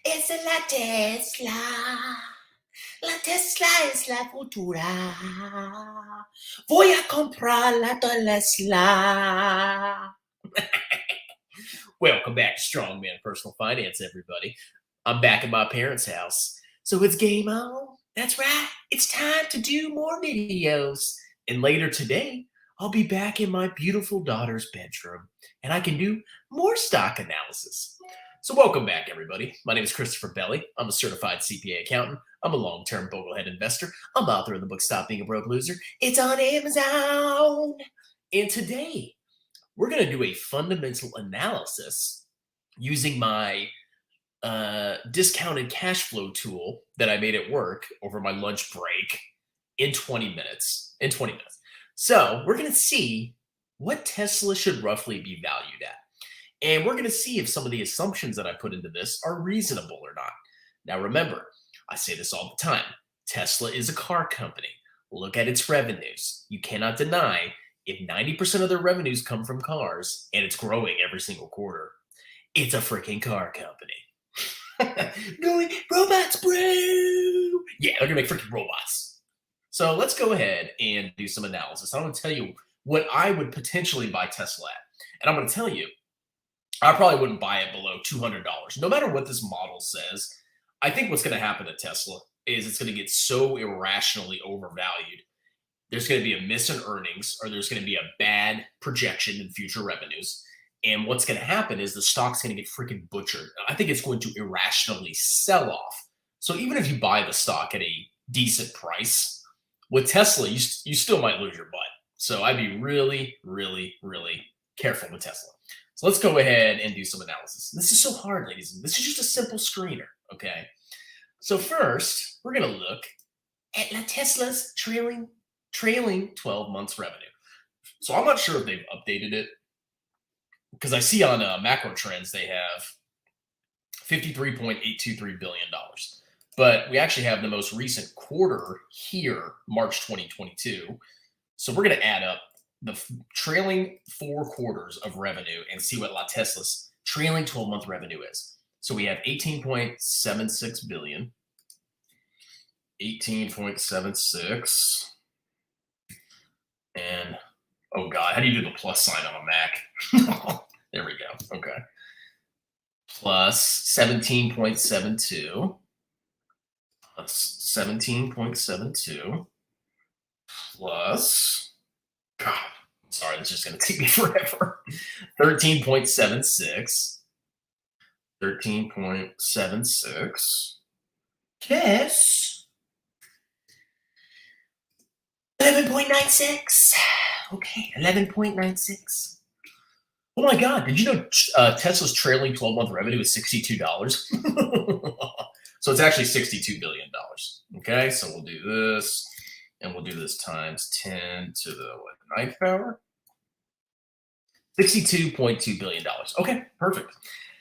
Es la Tesla. La Tesla es la futura. Voy a comprar la Tesla. Welcome back to Strongman Personal Finance, everybody. I'm back at my parents' house. So it's game on. That's right. It's time to do more videos. And later today, I'll be back in my beautiful daughter's bedroom and I can do more stock analysis. So welcome back, everybody. My name is Christopher Belli. I'm a certified CPA accountant. I'm a long-term boglehead investor. I'm author of the book Stop Being a Broke Loser. It's on Amazon. And today, we're going to do a fundamental analysis using my discounted cash flow tool that I made at work over my lunch break in 20 minutes. So we're going to see what Tesla should roughly be valued at. And we're going to see if some of the assumptions that I put into this are reasonable or not. Now, remember, I say this all the time. Tesla is a car company. Look at its revenues. You cannot deny if 90% of their revenues come from cars and it's growing every single quarter, it's a freaking car company. Going, robots, bro! Yeah, they're going to make freaking robots. So let's go ahead and do some analysis. I'm going to tell you what I would potentially buy Tesla at. And I'm going to tell you, I probably wouldn't buy it below $200. No matter what this model says, I think what's going to happen to Tesla is it's going to get so irrationally overvalued. There's going to be a miss in earnings, or there's going to be a bad projection in future revenues. And what's going to happen is the stock's going to get freaking butchered. I think it's going to irrationally sell off. So even if you buy the stock at a decent price, with Tesla, you still might lose your butt. So I'd be really, really, really careful with Tesla. So let's go ahead and do some analysis. This is so hard, ladies. This is just a simple screener, okay? So first, we're going to look at Tesla's trailing 12 months revenue. So I'm not sure if they've updated it, because I see on macro trends they have $53.823 billion. But we actually have the most recent quarter here, March 2022. So we're going to add up the trailing 4 quarters of revenue and see what Tesla's trailing 12-month revenue is. So we have 18.76 billion, 18.76, and oh God, how do you do the plus sign on a Mac? There we go. Okay. Plus 17.72, plus 17.72, plus, God, sorry, this is just going to take me forever. 13.76, 13.76, plus 11.96. Okay, 11.96. Oh my God, did you know Tesla's trailing 12-month revenue is $62? So it's actually $62 billion. Okay, so we'll do this, and we'll do this times 10 to the ninth power. $62.2 billion. Okay, perfect.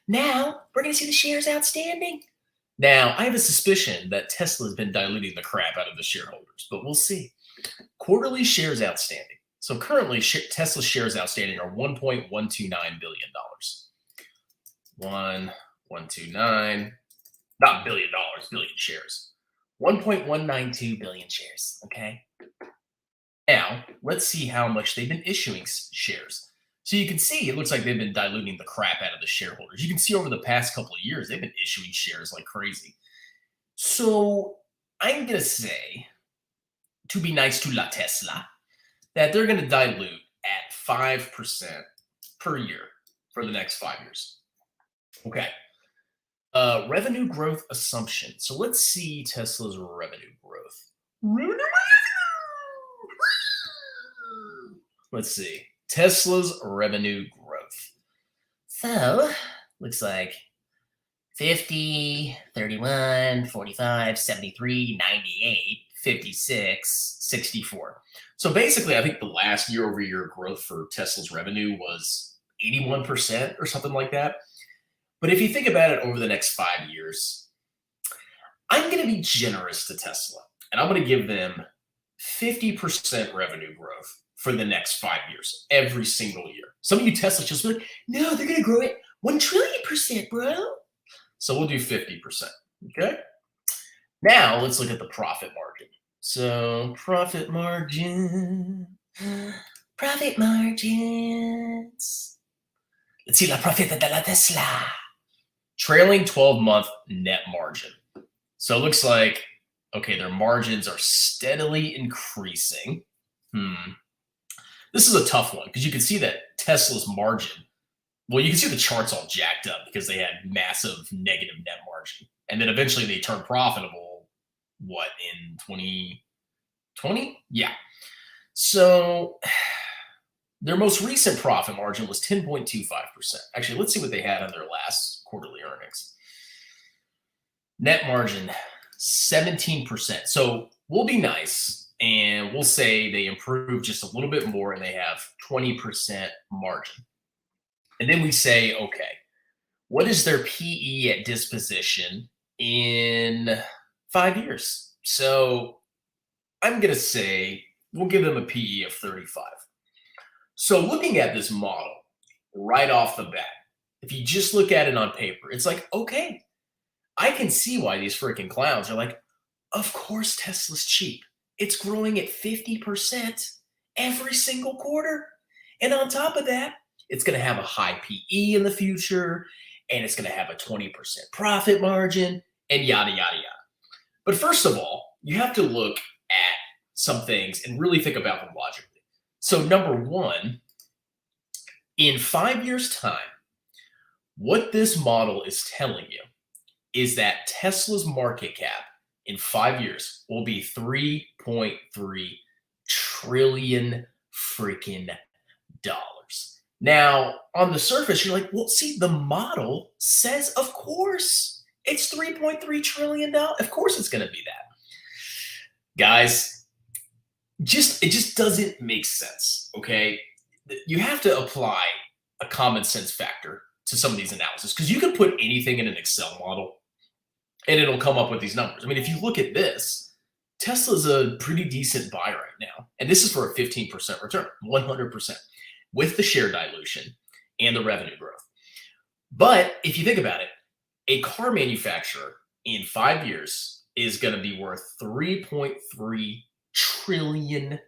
Now, we're going to see the shares outstanding. Now, I have a suspicion that Tesla has been diluting the crap out of the shareholders, but we'll see. Quarterly shares outstanding. So currently, Tesla shares outstanding are $1.129 billion. 1.129, not billion dollars, billion shares. 1.192 billion shares, okay? Now, let's see how much they've been issuing shares. So you can see, it looks like they've been diluting the crap out of the shareholders. You can see over the past couple of years, they've been issuing shares like crazy. So I'm going to say, to be nice to La Tesla, that they're going to dilute at 5% per year for the next 5 years. Okay. Revenue growth assumption. So let's see Tesla's revenue growth. Let's see. Tesla's revenue growth. So, looks like 50, 31, 45, 73, 98, 56, 64. So basically, I think the last year-over-year growth for Tesla's revenue was 81% or something like that. But if you think about it over the next 5 years, I'm going to be generous to Tesla, and I'm going to give them 50% revenue growth for the next 5 years, every single year. Some of you Tesla just be like, no, they're going to grow it 1 trillion%, bro. So we'll do 50%. Okay. Now let's look at the profit margin. So profit margin, profit margins. Let's see la profita de la Tesla. Trailing 12-month net margin. So it looks like, okay, their margins are steadily increasing. This is a tough one because you can see that Tesla's margin, well, you can see the charts all jacked up because they had massive negative net margin. And then eventually they turned profitable, what, in 2020? Yeah. So their most recent profit margin was 10.25%. Actually, let's see what they had on their last quarterly earnings. Net margin, 17%. So we'll be nice and we'll say they improve just a little bit more and they have 20% margin. And then we say, okay, what is their PE at disposition in 5 years? So I'm going to say we'll give them a PE of 35. So looking at this model right off the bat, if you just look at it on paper, it's like, okay, I can see why these freaking clowns are like, of course Tesla's cheap. It's growing at 50% every single quarter. And on top of that, it's going to have a high PE in the future, and it's going to have a 20% profit margin, and yada, yada, yada. But first of all, you have to look at some things and really think about them logically. So number one, in 5 years' time, what this model is telling you is that Tesla's market cap in 5 years will be 3.3 trillion freaking dollars. Now, on the surface, you're like, well, see, the model says, of course, it's $3.3 trillion. Of course it's going to be that. Guys, it just doesn't make sense, okay? You have to apply a common sense factor to some of these analysis because you can put anything in an Excel model and it'll come up with these numbers. I mean, if you look at this, Tesla's a pretty decent buy right now. And this is for a 15% return, 100%, with the share dilution and the revenue growth. But if you think about it, a car manufacturer in 5 years is going to be worth 3.3 trillion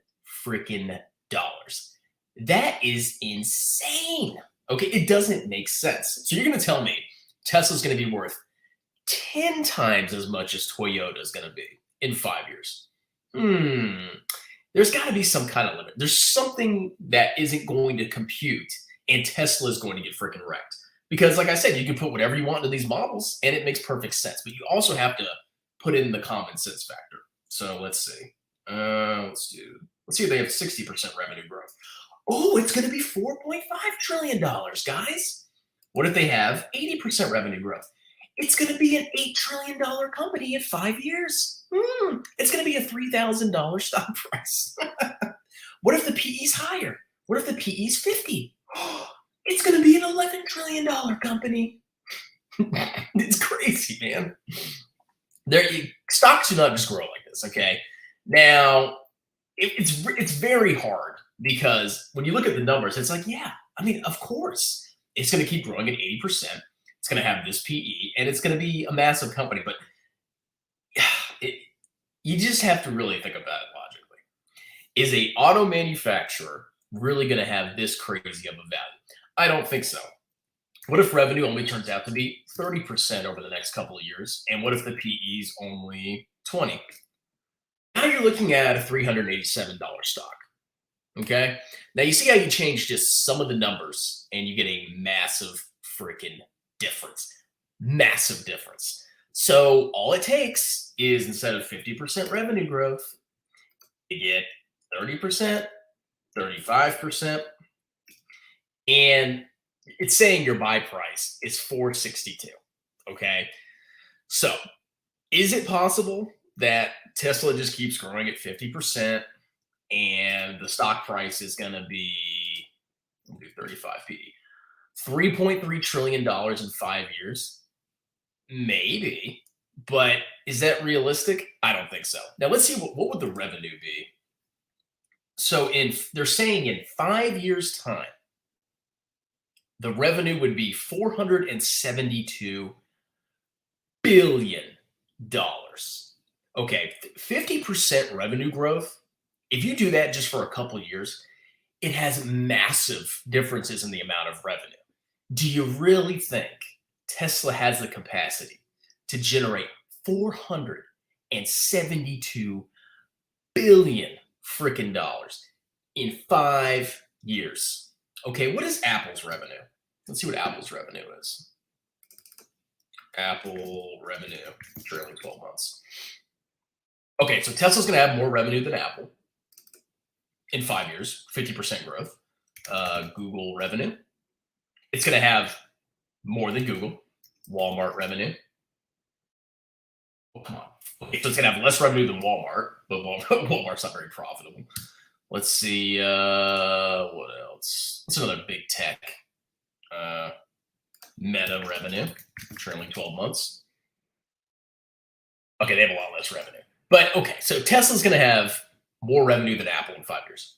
freaking dollars. That is insane. Okay, it doesn't make sense. So you're going to tell me Tesla's going to be worth 10 times as much as Toyota is going to be in 5 years. There's got to be some kind of limit. There's something that isn't going to compute, and Tesla is going to get freaking wrecked. Because, like I said, you can put whatever you want into these models, and it makes perfect sense. But you also have to put in the common sense factor. So let's see. Let's see if they have 60% revenue growth. Oh, it's going to be $4.5 trillion, guys. What if they have 80% revenue growth? It's going to be an $8 trillion company in 5 years. It's going to be a $3,000 stock price. What if the PE is higher? What if the PE is 50? It's going to be an $11 trillion company. It's crazy, man. Stocks do not just grow like this, okay? Now, it's very hard because when you look at the numbers, it's like, yeah, I mean, of course, it's going to keep growing at 80%. It's going to have this PE, and it's going to be a massive company. But you just have to really think about it logically. Is a auto manufacturer really going to have this crazy of a value? I don't think so. What if revenue only turns out to be 30% over the next couple of years? And what if the PE is only 20? Now you're looking at a $387 stock. Okay. Now you see how you change just some of the numbers and you get a massive freaking difference. Massive difference. So all it takes is instead of 50% revenue growth, you get 30%, 35%, and it's saying your buy price is $462. Okay. So is it possible that Tesla just keeps growing at 50% and the stock price is going to be 35 PE? $3.3 trillion in 5 years? Maybe. But is that realistic? I don't think so. Now let's see what would the revenue be. So they're saying in 5 years' time, the revenue would be $472 billion. Okay, 50% revenue growth. If you do that just for a couple of years, it has massive differences in the amount of revenue. Do you really think Tesla has the capacity to generate 472 billion freaking dollars in 5 years? Okay, what is Apple's revenue? Let's see what Apple's revenue is. Apple revenue, trailing 12 months. Okay, so Tesla's going to have more revenue than Apple in 5 years, 50% growth. Google revenue, it's going to have more than Google. Walmart revenue. Oh, come on. Okay, so it's going to have less revenue than Walmart, but Walmart's not very profitable. Let's see. What else? What's another big tech? Meta revenue, trailing 12 months. Okay, they have a lot less revenue. But okay, so Tesla's going to have more revenue than Apple in 5 years.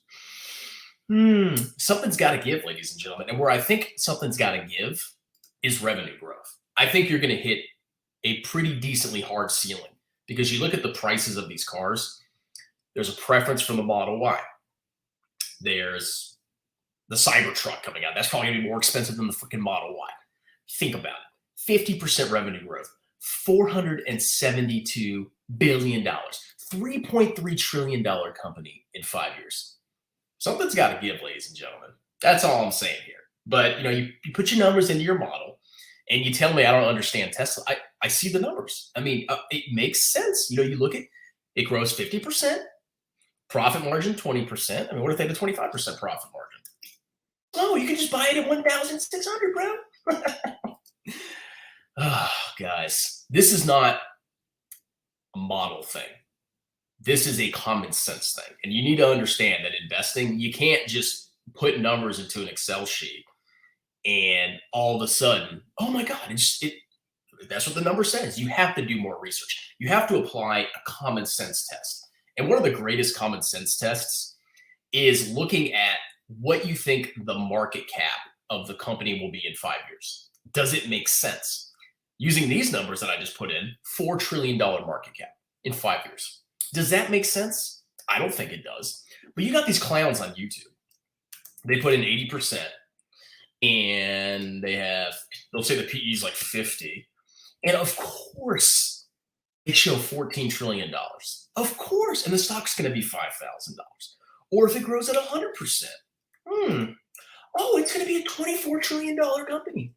Something's got to give, ladies and gentlemen. And where I think something's got to give is revenue growth. I think you're going to hit a pretty decently hard ceiling because you look at the prices of these cars. There's a preference for the Model Y. There's the Cybertruck coming out. That's probably going to be more expensive than the freaking Model Y. Think about it. 50% revenue growth, $472 billion, $3.3 trillion company in 5 years. Something's got to give, ladies and gentlemen. That's all I'm saying here. But you put your numbers into your model and you tell me I don't understand Tesla. I see the numbers. I mean, it makes sense. You look at it grows 50%, profit margin 20%. I mean, what if they had a 25% profit margin? Oh, you can just buy it at 1,600, bro. Oh, guys, this is not a model thing. This is a common sense thing. And you need to understand that investing, you can't just put numbers into an Excel sheet and all of a sudden, oh my God, that's what the number says. You have to do more research. You have to apply a common sense test. And one of the greatest common sense tests is looking at what you think the market cap of the company will be in 5 years. Does it make sense? Using these numbers that I just put in, $4 trillion market cap in 5 years. Does that make sense? I don't think it does. But you got these clowns on YouTube. They put in 80% and they'll say the PE is like 50. And of course, they show $14 trillion. Of course. And the stock's going to be $5,000. Or if it grows at 100%. Oh, it's going to be a $24 trillion company.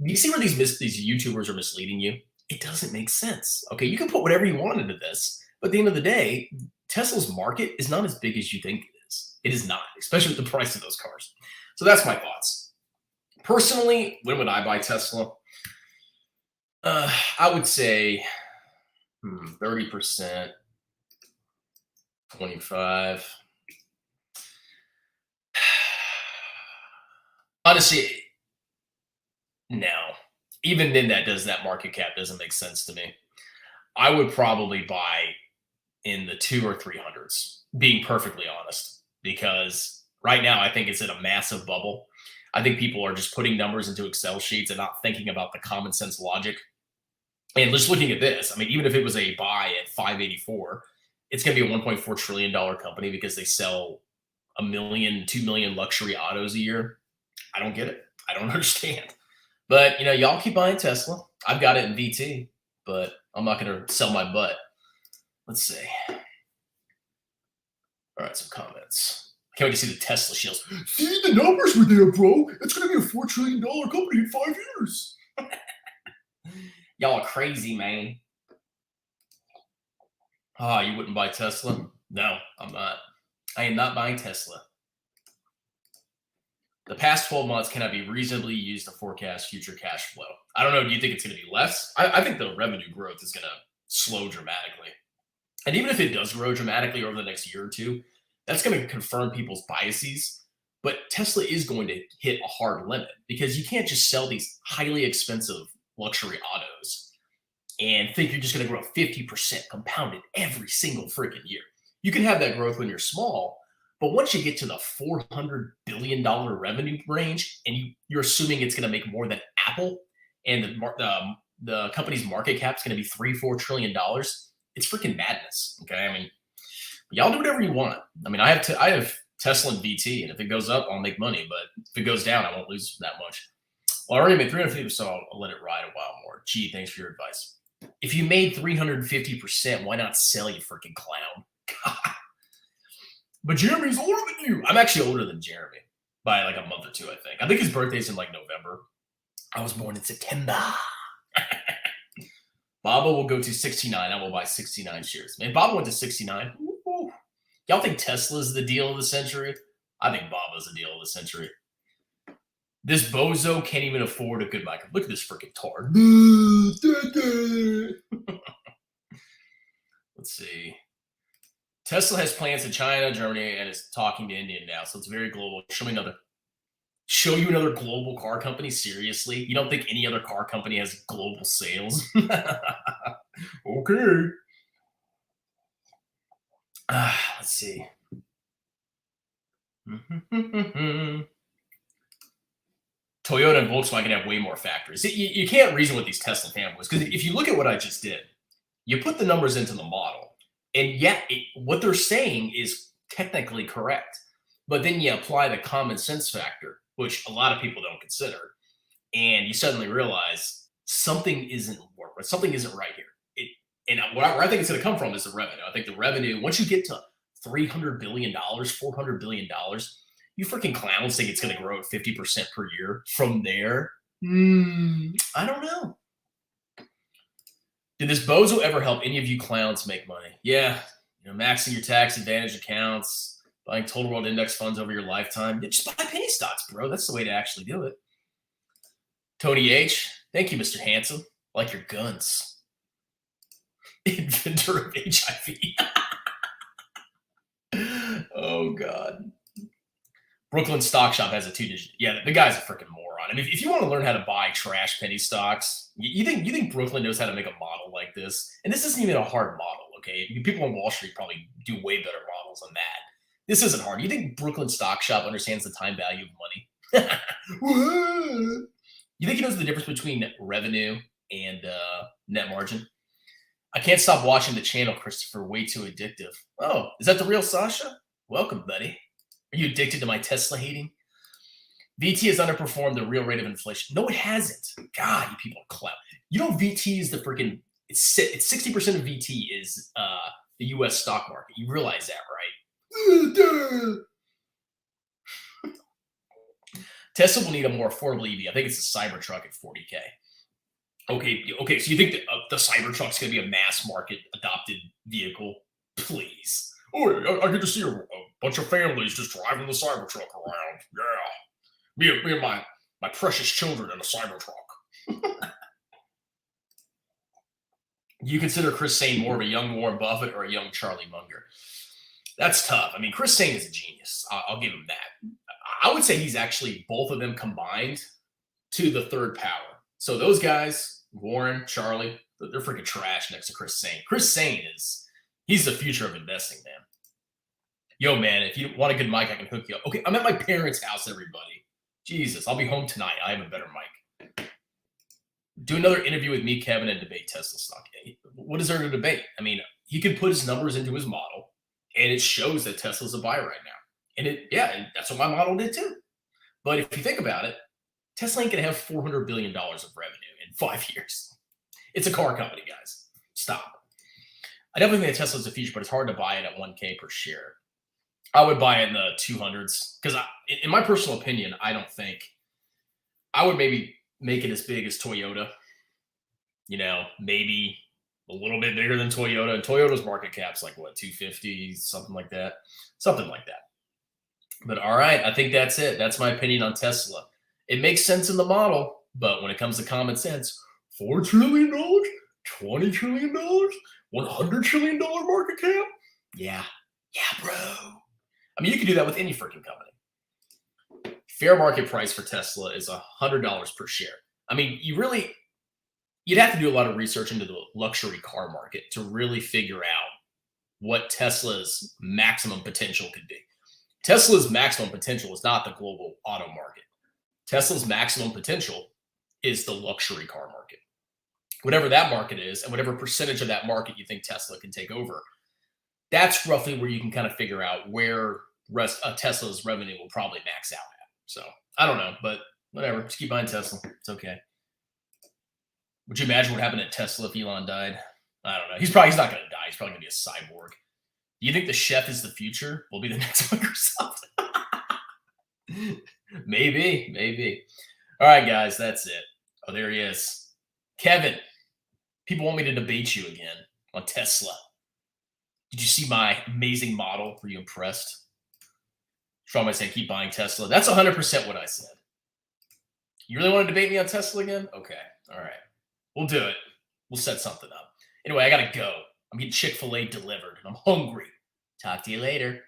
Do you see where these YouTubers are misleading you? It doesn't make sense. Okay, you can put whatever you want into this. But at the end of the day, Tesla's market is not as big as you think it is. It is not, especially with the price of those cars. So that's my thoughts. Personally, when would I buy Tesla? I would say 30%, 25. Honestly, no. Even then, that market cap doesn't make sense to me. I would probably buy in the 200 or 300s, being perfectly honest, because right now I think it's in a massive bubble. I think people are just putting numbers into Excel sheets and not thinking about the common sense logic. And just looking at this, I mean, even if it was a buy at 584, it's going to be a $1.4 trillion company because they sell 1 million, 2 million luxury autos a year. I don't get it. I don't understand. But, y'all keep buying Tesla. I've got it in VT, but I'm not going to sell my butt. Let's see. All right, some comments. I can't wait to see the Tesla shields. See, the numbers were there, bro. It's going to be a $4 trillion company in 5 years. Y'all are crazy, man. Oh, you wouldn't buy Tesla? No, I'm not. I am not buying Tesla. The past 12 months cannot be reasonably used to forecast future cash flow. I don't know. Do you think it's going to be less? I think the revenue growth is going to slow dramatically. And even if it does grow dramatically over the next year or two, that's going to confirm people's biases. But Tesla is going to hit a hard limit because you can't just sell these highly expensive luxury autos and think you're just going to grow 50% compounded every single freaking year. You can have that growth when you're small, but once you get to the $400 billion revenue range and you're assuming it's going to make more than Apple and the the company's market cap is going to be $3-4 trillion. It's freaking madness. Okay, I mean, y'all do whatever you want. I mean, I have Tesla and VT, and if it goes up, I'll make money. But if it goes down, I won't lose that much. Well, I already made 350%, so I'll let it ride a while more. Gee, thanks for your advice. If you made 350%, why not sell, you freaking clown? God. But Jeremy's older than you. I'm actually older than Jeremy by like a month or two, I think. I think his birthday's in like November. I was born in September. Baba will go to 69. I will buy 69 shares. Man, Baba went to 69. Ooh. Y'all think Tesla's the deal of the century? I think Baba's the deal of the century. This bozo can't even afford a good microphone. Look at this freaking tard. Let's see. Tesla has plants in China, Germany, and is talking to India now. So it's very global. Show you another global car company? Seriously? You don't think any other car company has global sales? Okay. Let's see. Toyota and Volkswagen have way more factories. You can't reason with these Tesla fanboys, because if you look at what I just did, you put the numbers into the model, and yet what they're saying is technically correct. But then you apply the common sense factor, which a lot of people don't consider, and you suddenly realize something isn't working. Something isn't right here. And where I think it's going to come from is the revenue. I think the revenue, once you get to $300 billion, $400 billion, you freaking clowns think it's going to grow at 50% per year from there. I don't know. Did this bozo ever help any of you clowns make money? Yeah. Maxing your tax advantage accounts, buying total world index funds over your lifetime. Yeah, just buy penny stocks, bro. That's the way to actually do it. Tony H. Thank you, Mr. Handsome. I like your guns. Inventor of HIV. Oh, God. Brooklyn Stock Shop has a 2-digit. Yeah, the guy's a freaking moron. I mean, if you want to learn how to buy trash penny stocks, you think Brooklyn knows how to make a model like this? And this isn't even a hard model, okay? People on Wall Street probably do way better models than that. This isn't hard. You think Brooklyn Stock Shop understands the time value of money? You think he knows the difference between revenue and net margin? I can't stop watching the channel, Christopher. Way too addictive. Oh, is that the real Sasha? Welcome, buddy. Are you addicted to my Tesla hating? VT has underperformed the real rate of inflation. No, it hasn't. God, you people are clout. You know, VT is the freaking. It's 60% of VT is the U.S. stock market. You realize that, right? Tesla will need a more affordable EV. I think it's a Cybertruck at $40K. Okay. So you think that the Cybertruck's going to be a mass market adopted vehicle? Please. Oh, I get to see a bunch of families just driving the Cybertruck around. Yeah. Me and my precious children in a Cybertruck. You consider Chris Sain more of a young Warren Buffett or a young Charlie Munger? That's tough. I mean, Chris Sain is a genius. I'll give him that. I would say he's actually both of them combined to the third power. So those guys, Warren, Charlie, they're freaking trash next to Chris Sain. Chris Sain he's the future of investing, man. Yo, man, if you want a good mic, I can hook you up. Okay, I'm at my parents' house, everybody. Jesus, I'll be home tonight. I have a better mic. Do another interview with me, Kevin, and debate Tesla stock. What is there to debate? I mean, he can put his numbers into his model, and it shows that Tesla's a buy right now. And that's what my model did too. But if you think about it, Tesla ain't going to have $400 billion of revenue in 5 years. It's a car company, guys. Stop. I definitely think that Tesla's the future, but it's hard to buy it at $1K per share. I would buy it in the 200s because, in my personal opinion, I don't think I would maybe make it as big as Toyota. Maybe a little bit bigger than Toyota. And Toyota's market cap's like what, 250, something like that. But all right, I think that's it. That's my opinion on Tesla. It makes sense in the model, but when it comes to common sense, $4 trillion, $20 trillion, $100 trillion market cap? Yeah, bro. I mean, you can do that with any freaking company. Fair market price for Tesla is $100 per share. I mean, you'd have to do a lot of research into the luxury car market to really figure out what Tesla's maximum potential could be. Tesla's maximum potential is not the global auto market. Tesla's maximum potential is the luxury car market. whatever that market is, and whatever percentage of that market you think Tesla can take over, that's roughly where you can kind of figure out where Tesla's revenue will probably max out at. So I don't know, but whatever. Just keep buying Tesla. It's okay. Would you imagine what happened at Tesla if Elon died? I don't know. He's not going to die. He's probably going to be a cyborg. Do you think the chef is the future? Will be the next Microsoft? Maybe. All right, guys, that's it. Oh, there he is. Kevin, people want me to debate you again on Tesla. Did you see my amazing model? Were you impressed? Sean might say, keep buying Tesla. That's 100% what I said. You really want to debate me on Tesla again? Okay. All right. We'll do it. We'll set something up. Anyway, I got to go. I'm getting Chick-fil-A delivered, and I'm hungry. Talk to you later.